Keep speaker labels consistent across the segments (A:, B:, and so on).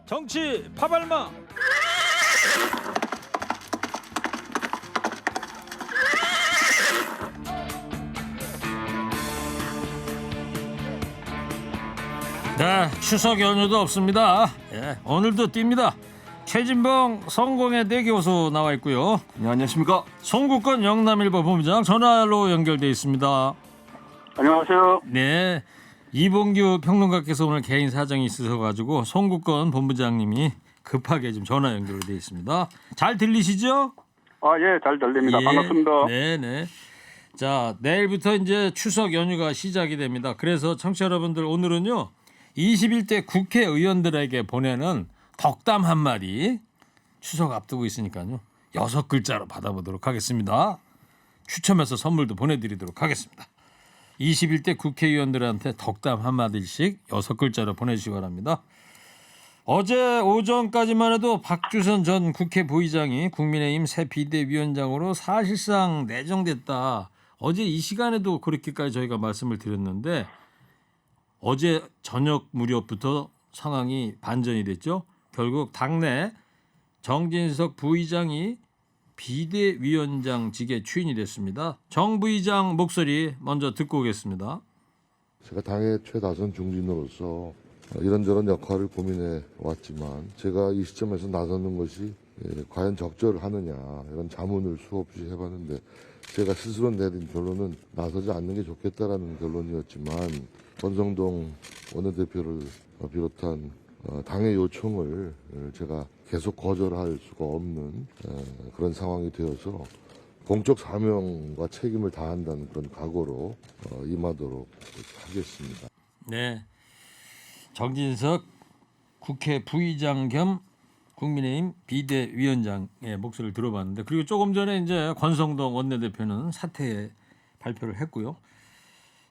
A: 정치 파발마. 네, 추석 연휴도 없습니다. 예, 오늘도 뜁니다. 최진봉 성공의 대교수 나와 있고요.
B: 네, 안녕하십니까.
A: 송국권 영남일보 본부장 전화로 연결돼 있습니다.
C: 안녕하세요.
A: 네, 이봉규 평론가께서 오늘 개인 사정이 있으셔가지고 송국권 본부장님이 급하게 지금 전화 연결돼 있습니다. 잘 들리시죠?
C: 예, 잘 들립니다.
A: 예,
C: 반갑습니다.
A: 네. 자, 내일부터 이제 추석 연휴가 시작이 됩니다. 그래서 청취자 여러분들 오늘은요 21대 국회의원들에게 보내는 덕담 한 마디 추석 앞두고 있으니까요 6글자로 받아보도록 하겠습니다. 추첨해서 선물도 보내드리도록 하겠습니다. 21대 국회의원들한테 덕담 한 마디씩 6글자로 보내주시기 바랍니다. 어제 오전까지만 해도 박주선 전 국회 부의장이 국민의힘 새 비대위원장으로 사실상 내정됐다. 어제 이 시간에도 그렇게까지 저희가 말씀을 드렸는데 어제 저녁 무렵부터 상황이 반전이 됐죠. 결국 당내 정진석 부의장이 비대위원장직에 추인이 됐습니다. 정 부의장 목소리 먼저 듣고 오겠습니다.
D: 제가 당의 최다선 중진으로서 이런저런 역할을 고민해 왔지만 제가 이 시점에서 나서는 것이 과연 적절하느냐 이런 자문을 수없이 해봤는데 제가 스스로 내린 결론은 나서지 않는 게 좋겠다라는 결론이었지만 권성동 원내대표를 비롯한 당의 요청을 제가 계속 거절할 수가 없는 그런 상황이 되어서 공적 사명과 책임을 다한다는 그런 각오로 임하도록 하겠습니다.
A: 네, 정진석 국회 부의장 겸 국민의힘 비대위원장의 목소리를 들어봤는데 그리고 조금 전에 이제 권성동 원내대표는 사퇴 발표를 했고요.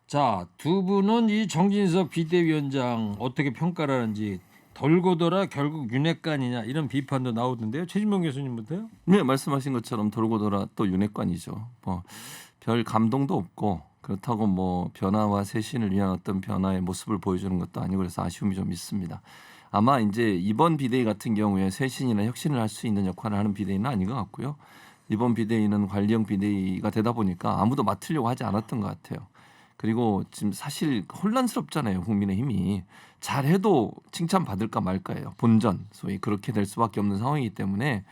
A: 자, 두 분은 이 정진석 비대위원장 어떻게 평가를 하는지 돌고 돌아 결국 윤핵관이냐 이런 비판도 나오던데요. 최진봉 교수님부터요.
B: 네, 말씀하신 것처럼 돌고 돌아 또 윤핵관이죠. 별 감동도 없고 그렇다고 뭐 변화와 쇄신을 위한 어떤 변화의 모습을 보여주는 것도 아니고 그래서 아쉬움이 좀 있습니다. 아마 이제 이번 비대위 같은 경우에 쇄신이나 혁신을 할 수 있는 역할을 하는 비대위는 아닌 것 같고요. 이번 비대위는 관리형 비대위가 되다 보니까 아무도 맡으려고 하지 않았던 것 같아요. 그리고 지금 사실 혼란스럽잖아요. 국민의힘이 잘해도 칭찬받을까 말까예요. 본전 소위 그렇게 될 수밖에 없는 상황이기 때문에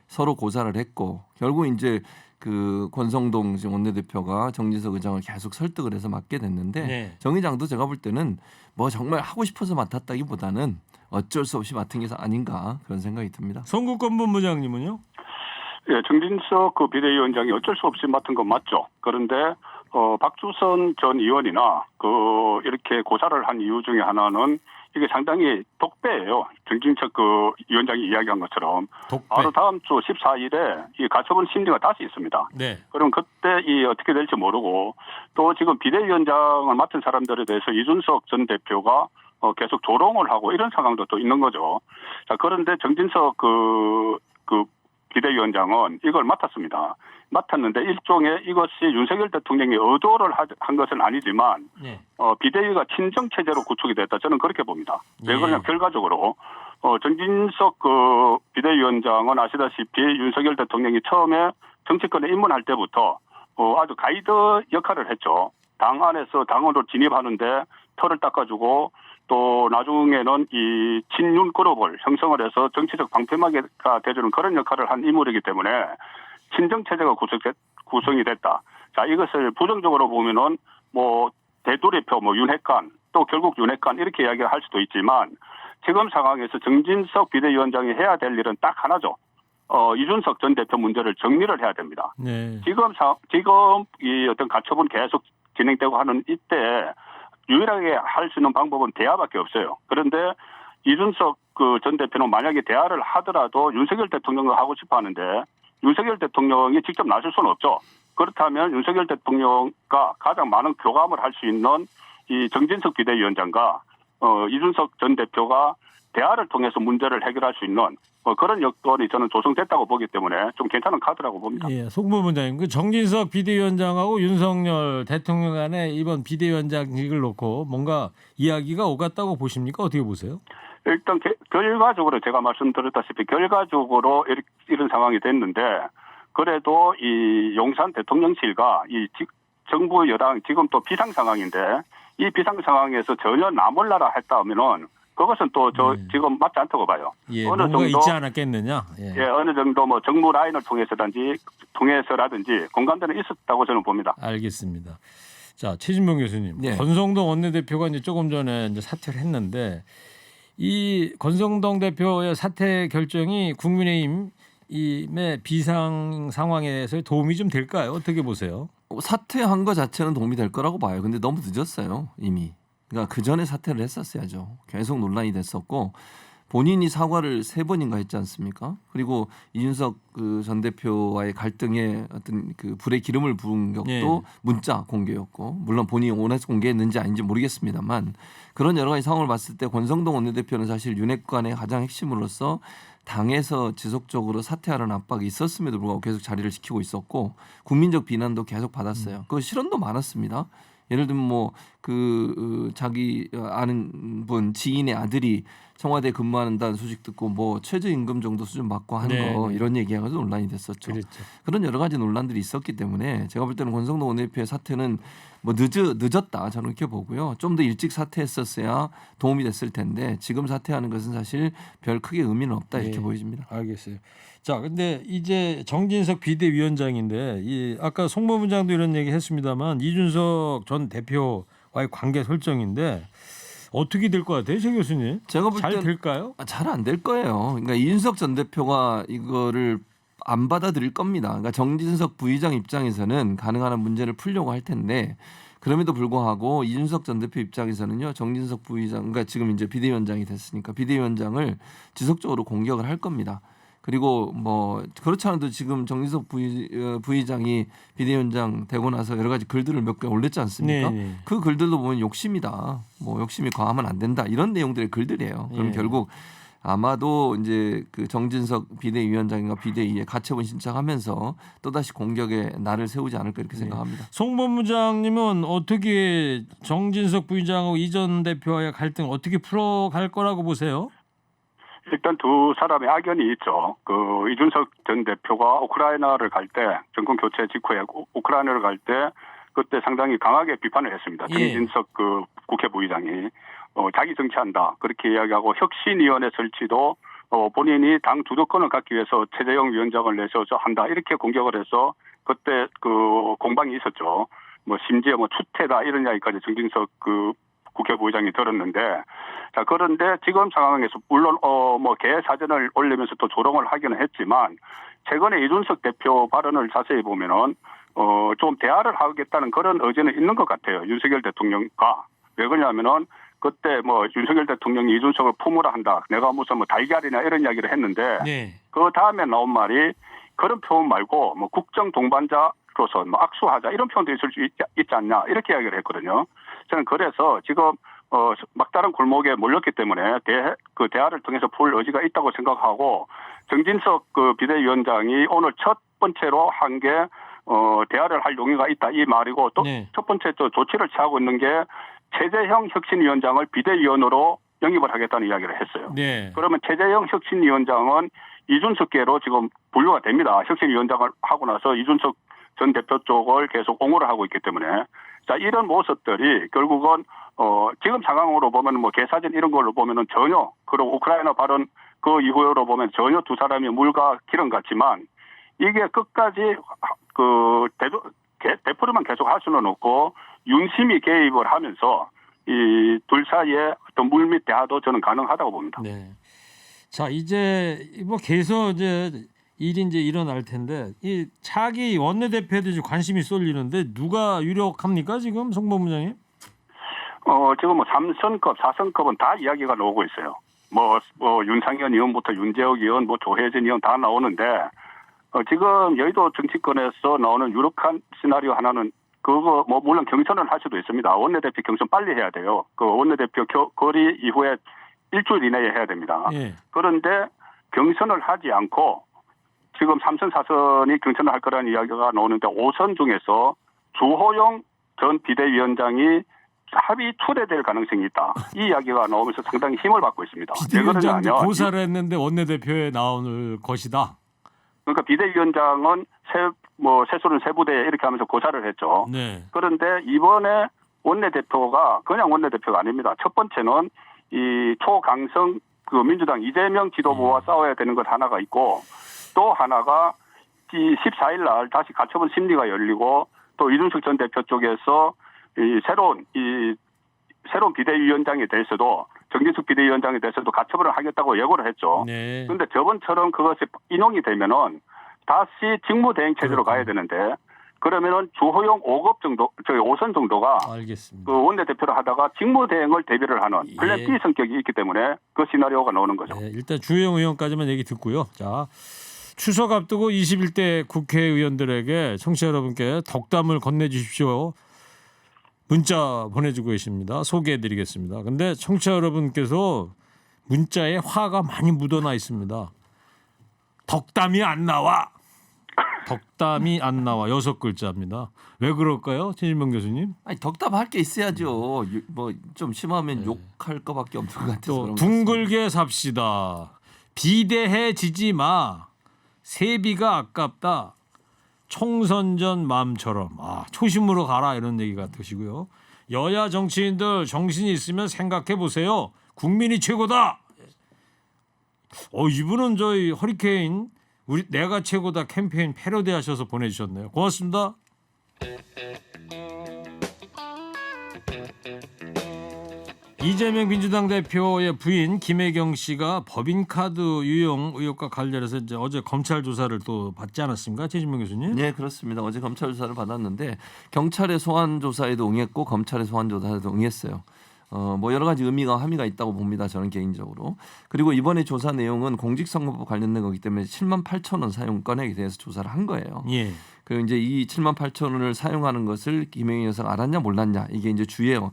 B: 서로 고사를 했고 결국 이제 그 권성동 원내대표가 정진석 의장을 계속 설득을 해서 맡게 됐는데
A: 네.
B: 정 의장도 제가 볼 때는 뭐 정말 하고 싶어서 맡았다기보다는 어쩔 수 없이 맡은 게 아닌가 그런 생각이 듭니다.
A: 송국권 본부장님은요?
C: 예, 정진석 그 비대위원장이 어쩔 수 없이 맡은 건 맞죠. 그런데 박주선 전 의원이나 이렇게 고사를 한 이유 중에 하나는 이게 상당히 독배예요. 정진석 그 위원장이 이야기한 것처럼
A: 독배.
C: 바로 다음 주 14일에 이 가처분 심리가 다시 있습니다.
A: 네.
C: 그럼 그때 이 어떻게 될지 모르고 또 지금 비대위원장을 맡은 사람들에 대해서 이준석 전 대표가 계속 조롱을 하고 이런 상황도 또 있는 거죠. 자, 그런데 정진석 그 비대위원장은 이걸 맡았습니다. 맡았는데 일종의 이것이 윤석열 대통령이 의도를 한 것은 아니지만
A: 네.
C: 비대위가 친정 체제로 구축이 됐다. 저는 그렇게 봅니다. 왜
A: 예.
C: 그러냐 결과적으로 정진석 그 비대위원장은 아시다시피 윤석열 대통령이 처음에 정치권에 입문할 때부터 아주 가이드 역할을 했죠. 당 안에서 당으로 진입하는데 털을 닦아주고 또 나중에는 이 친윤 그룹을 형성을 해서 정치적 방패막이가 되주는 그런 역할을 한 인물이기 때문에 친정 체제가 구성이 됐다. 자, 이것을 부정적으로 보면은 뭐 대두리표, 뭐 윤핵관, 또 결국 윤핵관 이렇게 이야기를 할 수도 있지만 지금 상황에서 정진석 비대위원장이 해야 될 일은 딱 하나죠. 이준석 전 대표 문제를 정리를 해야 됩니다.
A: 네.
C: 지금 이 어떤 가처분 계속 진행되고 하는 이때 유일하게 할 수 있는 방법은 대화밖에 없어요. 그런데 이준석 그 전 대표는 만약에 대화를 하더라도 윤석열 대통령과 하고 싶어 하는데 윤석열 대통령이 직접 나설 수는 없죠. 그렇다면 윤석열 대통령과 가장 많은 교감을 할 수 있는 이 정진석 비대위원장과 이준석 전 대표가 대화를 통해서 문제를 해결할 수 있는 그런 여건이 저는 조성됐다고 보기 때문에 좀 괜찮은 카드라고 봅니다.
A: 예, 송 본부장님, 그 정진석 비대위원장하고 윤석열 대통령 간에 이번 비대위원장직을 놓고 뭔가 이야기가 오갔다고 보십니까? 어떻게 보세요?
C: 일단 결과적으로 제가 말씀드렸다시피 결과적으로 이런 상황이 됐는데 그래도 이 용산 대통령실과 이 정부 여당 지금 또 비상 상황인데 이 비상 상황에서 전혀 나몰라라 했다면은 그것은 또 지금 맞지 않다고 봐요.
A: 예,
C: 어느
A: 뭔가
C: 정도
A: 있지 않았겠느냐. 예.
C: 예, 어느 정도 뭐 정무 라인을 통해서라든지 공감대는 있었다고 저는 봅니다.
A: 알겠습니다. 자, 최진봉 교수님,
B: 네.
A: 권성동 원내대표가 이제 조금 전에 이제 사퇴를 했는데 이 권성동 대표의 사퇴 결정이 국민의힘의 비상 상황에서 도움이 좀 될까요? 어떻게 보세요?
B: 사퇴한 것 자체는 도움이 될 거라고 봐요. 근데 너무 늦었어요 이미. 그러니까 그 전에 사퇴를 했었어야죠. 계속 논란이 됐었고 본인이 사과를 3번인가 했지 않습니까? 그리고 이준석 그 전 대표와의 갈등에 어떤 그 불에 기름을 부은 것도
A: 예.
B: 문자 공개였고 물론 본인이 원해서 공개했는지 아닌지 모르겠습니다만 그런 여러 가지 상황을 봤을 때 권성동 원내대표는 사실 윤핵관의 가장 핵심으로서 당에서 지속적으로 사퇴하라는 압박이 있었음에도 불구하고 계속 자리를 지키고 있었고 국민적 비난도 계속 받았어요. 그 실언도 많았습니다. 예를 들면 뭐 자기 아는 분 지인의 아들이 청와대 근무한다는 소식 듣고 뭐 최저임금 정도 수준 받고 하는
A: 네,
B: 거
A: 네.
B: 이런 얘기가 논란이 됐었죠.
A: 그렇죠.
B: 그런 여러 가지 논란들이 있었기 때문에 제가 볼 때는 권성동 원내대표의 사퇴는 뭐 늦었다 저는 이렇게 보고요. 좀 더 일찍 사퇴했었어야 도움이 됐을 텐데 지금 사퇴하는 것은 사실 별 크게 의미는 없다 이렇게
A: 네.
B: 보여집니다.
A: 알겠어요. 자, 근데 이제 정진석 비대위원장인데 이 아까 송모부장도 이런 얘기 했습니다만 이준석 전 대표와의 관계 설정인데 어떻게 될 것 같아요, 최 교수님?
B: 제가 볼
A: 잘
B: 땐
A: 될까요?
B: 잘 안 될 거예요. 그러니까 이준석 전 대표가 이거를 안 받아들일 겁니다. 그러니까 정진석 부의장 입장에서는 가능한 한 문제를 풀려고 할 텐데 그럼에도 불구하고 이준석 전 대표 입장에서는요. 정진석 부의장 그러니까 지금 이제 비대위원장이 됐으니까 비대위원장을 지속적으로 공격을 할 겁니다. 그리고 뭐 그렇지 않아도 지금 정진석 부의장이 비대위원장 되고 나서 여러 가지 글들을 몇 개 올렸지 않습니까?
A: 네, 네.
B: 그 글들도 보면 욕심이다. 뭐 욕심이 과하면 안 된다. 이런 내용들의 글들이에요. 그럼
A: 예.
B: 결국 아마도 이제 그 정진석 비대위원장과 비대위에 가처분 신청하면서 또다시 공격에 날을 세우지 않을까 이렇게 생각합니다.
A: 송 본부장님은 어떻게 정진석 부의장하고 이 전 대표와의 갈등 어떻게 풀어갈 거라고 보세요?
C: 일단 두 사람의 악연이 있죠. 그 이준석 전 대표가 우크라이나를 갈 때 정권 교체 직후에 우크라이나를 갈 때 그때 상당히 강하게 비판을 했습니다.
A: 예.
C: 정진석 그 국회 부의장이 자기 정치한다 그렇게 이야기하고 혁신위원회 설치도 본인이 당 주도권을 갖기 위해서 최재형 위원장을 내세워서 한다 이렇게 공격을 해서 그때 그 공방이 있었죠. 뭐 심지어 뭐 추태다 이런 이야기까지 정진석 그 국회 부의장이 들었는데 자 그런데 지금 상황에서 물론 뭐 개 사전을 올리면서 또 조롱을 하기는 했지만 최근에 이준석 대표 발언을 자세히 보면은 좀 대화를 하겠다는 그런 의지는 있는 것 같아요. 윤석열 대통령과 왜 그러냐면은 그때 뭐 윤석열 대통령이 이준석을 품으라 한다. 내가 무슨 뭐 달걀이나 이런 이야기를 했는데
A: 네.
C: 그 다음에 나온 말이 그런 표현 말고 뭐 국정 동반자로서 뭐 악수하자 이런 표현도 있을 수 있지 않냐 이렇게 이야기를 했거든요. 저는 그래서 지금 막다른 골목에 몰렸기 때문에 그 대화를 통해서 풀 의지가 있다고 생각하고 정진석 그 비대위원장이 오늘 첫 번째로 한 게 대화를 할 용의가 있다 이 말이고 또 첫 번째 또 조치를 취하고 있는 게 최재형 혁신위원장을 비대위원으로 영입을 하겠다는 이야기를 했어요.
A: 네.
C: 그러면 최재형 혁신위원장은 이준석계로 지금 분류가 됩니다. 혁신위원장을 하고 나서 이준석 전 대표 쪽을 계속 옹호를 하고 있기 때문에 자 이런 모습들이 결국은 지금 상황으로 보면 뭐 개사진 이런 걸로 보면은 전혀 그리고 우크라이나 발언 그 이후로 보면 전혀 두 사람이 물과 기름 같지만 이게 끝까지 그 대표로만 계속 할 수는 없고 윤심이 개입을 하면서 이 둘 사이에 어떤 물밑 대화도 저는 가능하다고 봅니다.
A: 네. 자 이제 뭐 계속 이제 일이 이제 일어날 텐데 이 차기 원내대표에도 이제 관심이 쏠리는데 누가 유력합니까 지금 송 본부장님?
C: 지금 뭐 3선급, 4선급은 다 이야기가 나오고 있어요. 뭐 윤상현 의원부터 윤재욱 의원, 뭐 조혜진 의원 다 나오는데 지금 여의도 정치권에서 나오는 유력한 시나리오 하나는 그거 뭐 물론 경선을 할 수도 있습니다. 원내대표 경선 빨리 해야 돼요. 그 원내대표 거리 이후에 일주일 이내에 해야 됩니다.
A: 예.
C: 그런데 경선을 하지 않고 지금 3선, 4선이 경선을 할 거라는 이야기가 나오는데 5선 중에서 주호영 전 비대위원장이 합의 초래될 가능성이 있다. 이 이야기가 나오면서 상당히 힘을 받고 있습니다. 왜
A: 비대위원장도
C: 그러냐면
A: 고사를 했는데 원내대표에 나올 것이다.
C: 그러니까 비대위원장은 세술은 세부대 이렇게 하면서 고사를 했죠.
A: 네.
C: 그런데 이번에 원내대표가 그냥 원내대표가 아닙니다. 첫 번째는 이 초강성 그 민주당 이재명 지도부와 싸워야 되는 것 하나가 있고 또 하나가 이 14일 날 다시 가처분 심리가 열리고 또 이준석 전 대표 쪽에서 이 새로운 비대위원장에 대해서도 정진숙 비대위원장에 대해서도 가처분을 하겠다고 예고를 했죠.
A: 네.
C: 그런데 저번처럼 그것이 인용이 되면은 다시 직무대행 체제로 가야 되는데 그러면은 주호영 5급 정도, 5선 정도가
A: 알겠습니다.
C: 그 원내대표를 하다가 직무대행을 대비를 하는 플랜
A: 예.
C: B 성격이 있기 때문에 그 시나리오가 나오는 거죠.
A: 네, 일단 주호영 의원까지만 얘기 듣고요. 자, 추석 앞두고 21대 국회의원들에게 청취자 여러분께 덕담을 건네주십시오. 문자 보내주고 계십니다. 소개해드리겠습니다. 근데 청취자 여러분께서 문자에 화가 많이 묻어나 있습니다. 덕담이 안 나와. 덕담이 안 나와. 6글자입니다. 왜 그럴까요, 최진명 교수님?
B: 아니 덕담할 게 있어야죠. 뭐 좀 심하면 욕할 거밖에 없는 것 같아서.
A: 또
B: 그런 것
A: 둥글게 삽시다. 비대해지지 마. 세비가 아깝다. 총선 전 마음처럼 초심으로 가라 이런 얘기 같으시고요. 여야 정치인들 정신이 있으면 생각해 보세요. 국민이 최고다. 이분은 저희 허리케인 우리 내가 최고다 캠페인 패러디하셔서 보내주셨네요. 고맙습니다. 이재명 민주당 대표의 부인 김혜경 씨가 법인카드 유용 의혹과 관련해서 이제 어제 검찰 조사를 또 받지 않았습니까, 최진명 교수님?
B: 네, 그렇습니다. 어제 검찰 조사를 받았는데 경찰의 소환 조사에도 응했고 검찰의 소환 조사에도 응했어요. 뭐 여러 가지 의미가 함의가 있다고 봅니다. 저는 개인적으로. 그리고 이번에 조사 내용은 공직선거법 관련된 거기 때문에 7만 8천 원 사용 건액에 대해서 조사를 한 거예요.
A: 예.
B: 그리고 이제 이 7만 8천 원을 사용하는 것을 김혜경 여사가 알았냐 몰랐냐 이게 이제 주요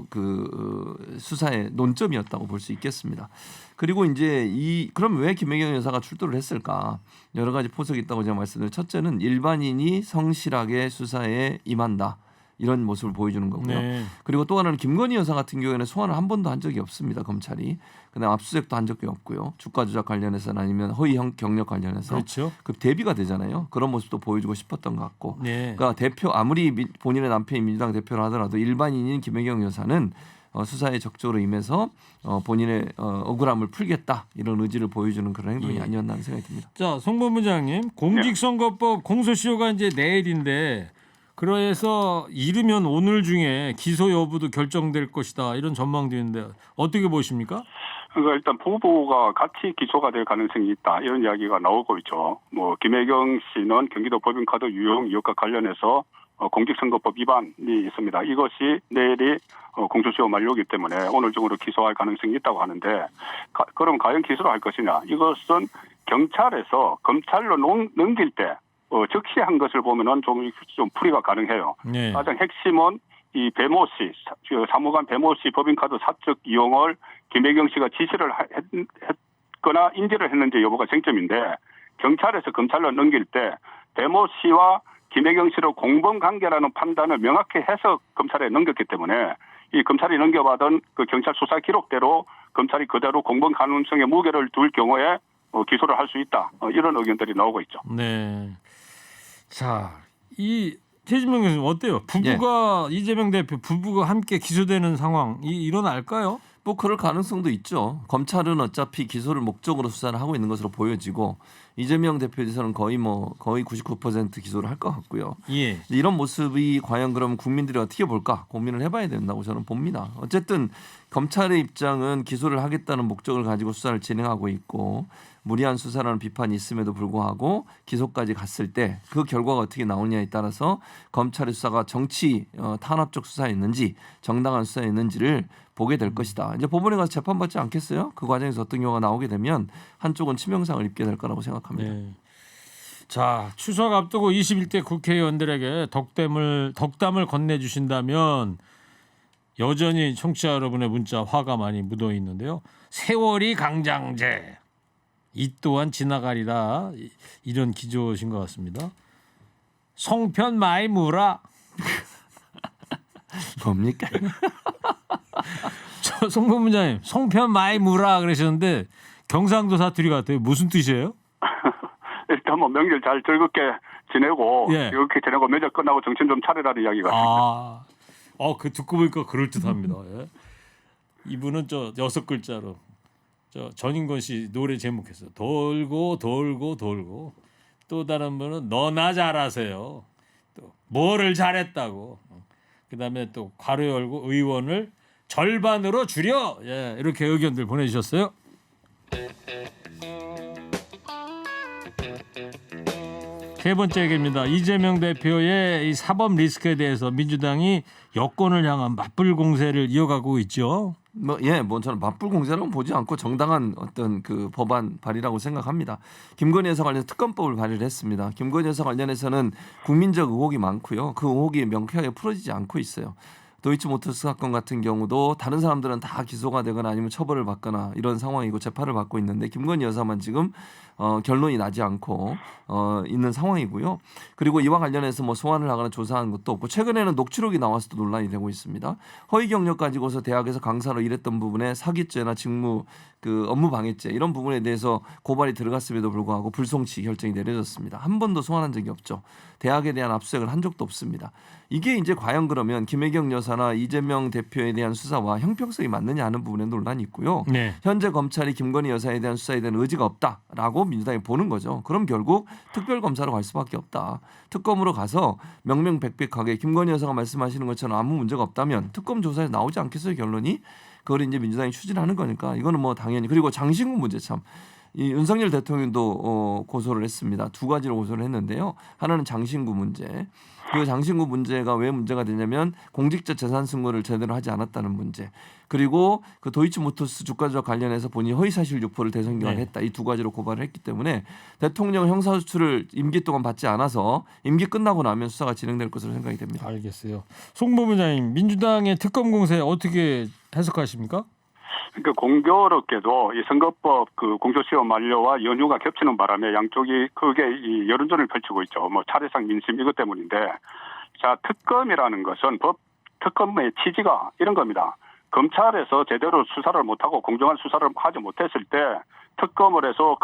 B: 그 수사의 논점이었다고 볼 수 있겠습니다. 그리고 이제 그럼 왜 김혜경 여사가 출두를 했을까? 여러 가지 포석이 있다고 제가 말씀드린 첫째는 일반인이 성실하게 수사에 임한다. 이런 모습을 보여주는 거고요.
A: 네.
B: 그리고 또 하나는 김건희 여사 같은 경우에는 소환을 한 번도 한 적이 없습니다. 검찰이. 그다음 압수수색도 한 적이 없고요. 주가 조작 관련해서는 아니면 허위 경력 관련해서
A: 그렇죠.
B: 그 대비가 되잖아요. 그런 모습도 보여주고 싶었던 것 같고.
A: 네.
B: 그러니까 아무리 본인의 남편이 민주당 대표를 하더라도 일반인인 김혜경 여사는 수사에 적극적으로 임해서 본인의 억울함을 풀겠다 이런 의지를 보여주는 그런 행동이
A: 예.
B: 아니었나 하는 생각이 듭니다.
A: 자, 송 본부장님, 공직선거법 공소시효가 이제 내일인데 그래서 이르면 오늘 중에 기소 여부도 결정될 것이다 이런 전망도 있는데 어떻게 보십니까?
C: 그러니까 일단 부부가 같이 기소가 될 가능성이 있다 이런 이야기가 나오고 있죠. 뭐 김혜경 씨는 경기도 법인카드 유용 의혹과 관련해서 공직선거법 위반이 있습니다. 이것이 내일이 공소시효 만료이기 때문에 오늘 중으로 기소할 가능성이 있다고 하는데 그럼 과연 기소를 할 것이냐? 이것은 경찰에서 검찰로 넘길 때 즉시 한 것을 보면은 좀 풀이가 가능해요.
A: 네.
C: 가장 핵심은 이 배모 씨, 사무관 배모 씨 법인카드 사적 이용을 김혜경 씨가 지시를 했거나 인지를 했는지 여부가 쟁점인데 경찰에서 검찰로 넘길 때 배모 씨와 김혜경 씨로 공범 관계라는 판단을 명확히 해서 검찰에 넘겼기 때문에 이 검찰이 넘겨받은 그 경찰 수사 기록대로 검찰이 그대로 공범 가능성에 무게를 둘 경우에 기소를 할 수 있다. 이런 의견들이 나오고 있죠.
A: 네. 자, 이 최진명 교수님 어때요? 부부가 이재명 대표 부부가 함께 기소되는 상황이 일어날까요?
B: 뭐 그럴 가능성도 있죠. 검찰은 어차피 기소를 목적으로 수사를 하고 있는 것으로 보여지고 이재명 대표에 대해서는 거의 99% 기소를 할 것 같고요.
A: 예.
B: 이런 모습이 과연 그럼 국민들이 어떻게 볼까 고민을 해봐야 된다고 저는 봅니다. 어쨌든 검찰의 입장은 기소를 하겠다는 목적을 가지고 수사를 진행하고 있고 무리한 수사라는 비판이 있음에도 불구하고 기소까지 갔을 때 그 결과가 어떻게 나오냐에 따라서 검찰의 수사가 정치 탄압적 수사였는지 정당한 수사였는지를 보게 될 것이다. 이제 법원에 가서 재판받지 않겠어요? 그 과정에서 어떤 경우가 나오게 되면 한쪽은 치명상을 입게 될 거라고 생각합니다.
A: 네. 자, 추석 앞두고 21대 국회의원들에게 덕담을 건네주신다면 여전히 청취자 여러분의 문자 화가 많이 묻어 있는데요. 세월이 강장제 이 또한 지나가리라 이런 기조신 것 같습니다. 송편 많이 물어.
B: 뭡니까?
A: 저 송본부장님 송편 많이 무라 그러셨는데 경상도 사투리 같아요. 무슨 뜻이에요?
C: 일단 뭐 명절 잘 즐겁게 지내고
A: 예.
C: 이렇게 지내고 명절 끝나고 정신 좀 차리라는 이야기 같습니다.
A: 그 듣고 보니까 그럴 듯합니다. 예. 이분은 저 6글자로 저 전인권 씨 노래 제목했어요. 돌고 돌고 돌고. 또 다른 분은 너나 잘하세요. 또 뭐를 잘했다고. 그다음에 또 괄호 열고 의원을 절반으로 줄여. 예, 이렇게 의견들 보내주셨어요. 세 번째 얘기입니다. 이재명 대표의 이 사법 리스크에 대해서 민주당이 여권을 향한 맞불 공세를 이어가고 있죠.
B: 뭐 저는 맞불 공세라고 보지 않고 정당한 어떤 그 법안 발의라고 생각합니다. 김건희 여사 관련해서 특검법을 발의를 했습니다. 김건희 여사 관련해서는 국민적 의혹이 많고요. 그 의혹이 명쾌하게 풀어지지 않고 있어요. 도이치모터스 사건 같은 경우도 다른 사람들은 다 기소가 되거나 아니면 처벌을 받거나 이런 상황이고 재판을 받고 있는데 김건희 여사만 지금 결론이 나지 않고 있는 상황이고요. 그리고 이와 관련해서 뭐 소환을 하거나 조사한 것도 없고 최근에는 녹취록이 나와서도 논란이 되고 있습니다. 허위 경력 가지고서 대학에서 강사로 일했던 부분에 사기죄나 직무 그 업무 방해죄 이런 부분에 대해서 고발이 들어갔음에도 불구하고 불송치 결정이 내려졌습니다. 한 번도 소환한 적이 없죠. 대학에 대한 압수수색을 한 적도 없습니다. 이게 이제 과연 그러면 김혜경 여사나 이재명 대표에 대한 수사와 형평성이 맞느냐 하는 부분에 논란이 있고요.
A: 네.
B: 현재 검찰이 김건희 여사에 대한 수사에 대한 의지가 없다라고 민주당이 보는 거죠. 그럼 결국 특별검사로 갈 수밖에 없다. 특검으로 가서 명명백백하게 김건희 여사가 말씀하시는 것처럼 아무 문제가 없다면 특검 조사에 나오지 않겠어요 결론이? 그걸 이제 민주당이 추진하는 거니까 이거는 뭐 당연히 그리고 장신구 문제 참. 이 윤석열 대통령도 고소를 했습니다. 두 가지로 고소를 했는데요. 하나는 장신구 문제. 그 장신구 문제가 왜 문제가 되냐면 공직자 재산 승고를 제대로 하지 않았다는 문제. 그리고 그 도이치모터스 주가 조작 관련해서 본인이 허위사실 유포를 대선 기간에 했다. 이 두 가지로 고발을 했기 때문에 대통령 형사수출을 임기 동안 받지 않아서 임기 끝나고 나면 수사가 진행될 것으로 생각이 됩니다.
A: 알겠어요. 송본부장님 민주당의 특검 공세 어떻게 해석하십니까?
C: 그러니까 공교롭게도 이 선거법 그 공소시효 만료와 연휴가 겹치는 바람에 양쪽이 크게 이 여론전을 펼치고 있죠. 뭐 차례상 민심 이것 때문인데, 자 특검이라는 것은 특검의 취지가 이런 겁니다. 검찰에서 제대로 수사를 못하고 공정한 수사를 하지 못했을 때 특검을 해서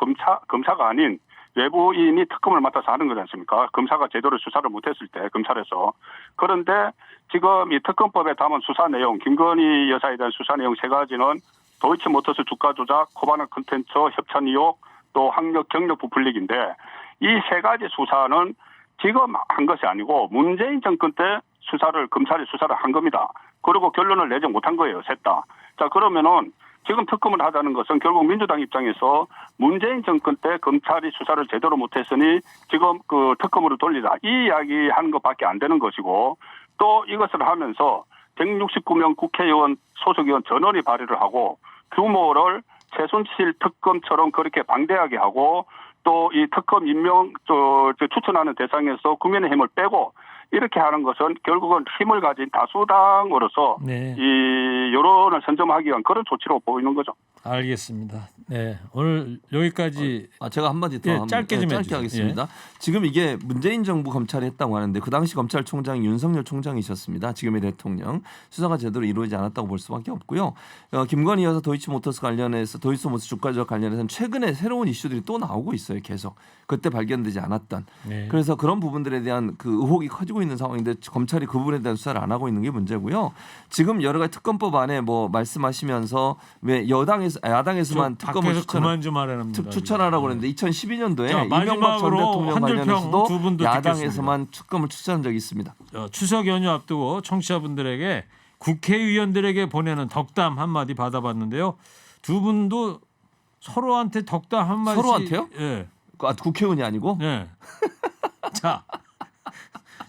C: 검사가 아닌 외부인이 특검을 맡아서 하는 거지 않습니까? 검사가 제대로 수사를 못했을 때 검찰에서. 그런데 지금 이 특검법에 담은 수사 내용, 김건희 여사에 대한 수사 내용 세 가지는 도이치모터스 주가 조작, 코바나 컨텐츠 협찬 의혹, 또 학력 경력 부풀리기인데 이 세 가지 수사는 지금 한 것이 아니고 문재인 정권 때 검찰이 수사를 한 겁니다. 그리고 결론을 내지 못한 거예요, 셋 다. 자 그러면은 지금 특검을 하자는 것은 결국 민주당 입장에서 문재인 정권 때 검찰이 수사를 제대로 못했으니 지금 그 특검으로 돌리자 이 이야기하는 것밖에 안 되는 것이고, 또 이것을 하면서 169명 국회의원 소속의원 전원이 발의를 하고 규모를 최순실 특검처럼 그렇게 방대하게 하고 또 이 특검 임명 추천하는 대상에서 국민의힘을 빼고 이렇게 하는 것은 결국은 힘을 가진 다수당으로서
A: 네.
C: 이 여론을 선점하기 위한 그런 조치로 보이는 거죠.
A: 알겠습니다. 네, 오늘 여기까지.
B: 제가 한마디 더
A: 짧게 좀 해주세요.
B: 하겠습니다. 지금 이게 문재인 정부 검찰이 했다고 하는데 그 당시 검찰총장이 윤석열 총장이셨습니다. 지금의 대통령. 수사가 제대로 이루어지지 않았다고 볼 수밖에 없고요. 김건희 여사 도이치모터스 관련해서 도이치모터스 주가 조작 관련해서는 최근에 새로운 이슈들이 또 나오고 있어요. 계속. 그때 발견되지 않았던.
A: 네.
B: 그래서 그런 부분들에 대한 그 의혹이 커지고 있는 상황인데 검찰이 그 부분에 대한 수사를 안 하고 있는 게 문제고요. 지금 여러 가지 특검법 안에 뭐 말씀하시면서 왜 야당에서만 특검을
A: 그만 좀 하라는
B: 추천하라고 그랬는데 2012년도에
A: 자,
B: 이명박 전 대통령 관련해서도
A: 두 분도
B: 야당에서만 특검을 추천한 적이 있습니다.
A: 추석 연휴 앞두고 청취자분들에게 국회의원들에게 보내는 덕담 한마디 받아봤는데요. 두 분도 서로한테 덕담 한마디.
B: 서로한테요?
A: 예.
B: 국회의원이 아니고?
A: 네. 자,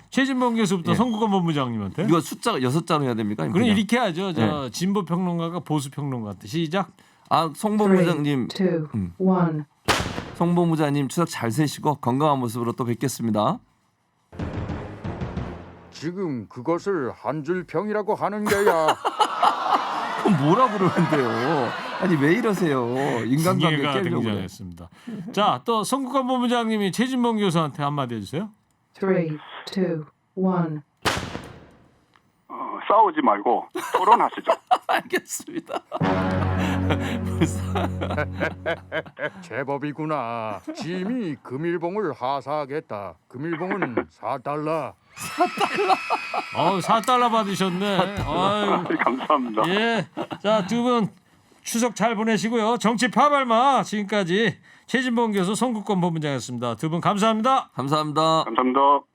A: 최진봉 교수부터 송국권 본부장님한테.
B: 이거 숫자가 6자로 해야 됩니까?
A: 그럼 이렇게 하죠. 저 진보 평론가가 보수 평론가한테 시작.
B: 송 본부장님,
E: 3, 2, 1.
B: 송 본부장님 추석 잘 세시고 건강한 모습으로 또 뵙겠습니다.
F: 지금 그것을 한 줄 평이라고 하는 게야.
B: 그럼 뭐라 그러는데요? 아니 왜 이러세요? 인간관계
A: 징계가
B: 깨려고 그래.
A: 등장했습니다. 자, 또 송국권 본부장님이 최진봉 교수한테 한마디 해주세요.
E: 3, 2, 1.
C: 싸우지 말고 토론하시죠.
B: 알겠습니다.
F: 제법이구나. 짐이 금일봉을 하사하겠다. 금일봉은 4달러.
A: 4달러 받으셨네. 아유,
C: 감사합니다.
A: 예. 자, 두 분 추석 잘 보내시고요. 정치 파발마 지금까지 최진봉 교수 송국권 본부장이었습니다. 두 분 감사합니다.
B: 감사합니다.
C: 감사합니다.